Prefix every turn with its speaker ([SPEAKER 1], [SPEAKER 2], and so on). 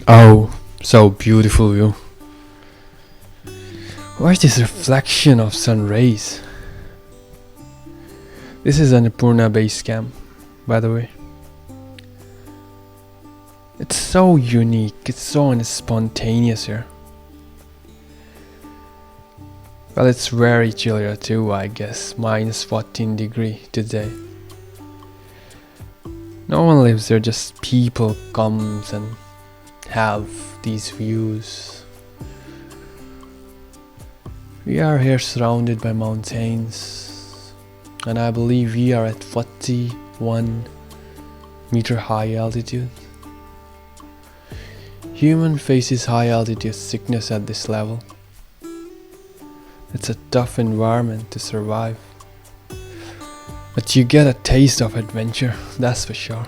[SPEAKER 1] Oh, so beautiful view. Where's this reflection of sun rays? This is Annapurna base camp, by the way. It's so unique, it's so spontaneous here. Well, it's very chilly too, I guess. Minus 14 degree today. No one lives there, just people comes and have these views. We are here surrounded by mountains, and I believe we are at 41-meter high altitude. Human faces high altitude sickness at this level. It's a tough environment to survive, but you get a taste of adventure, that's for sure.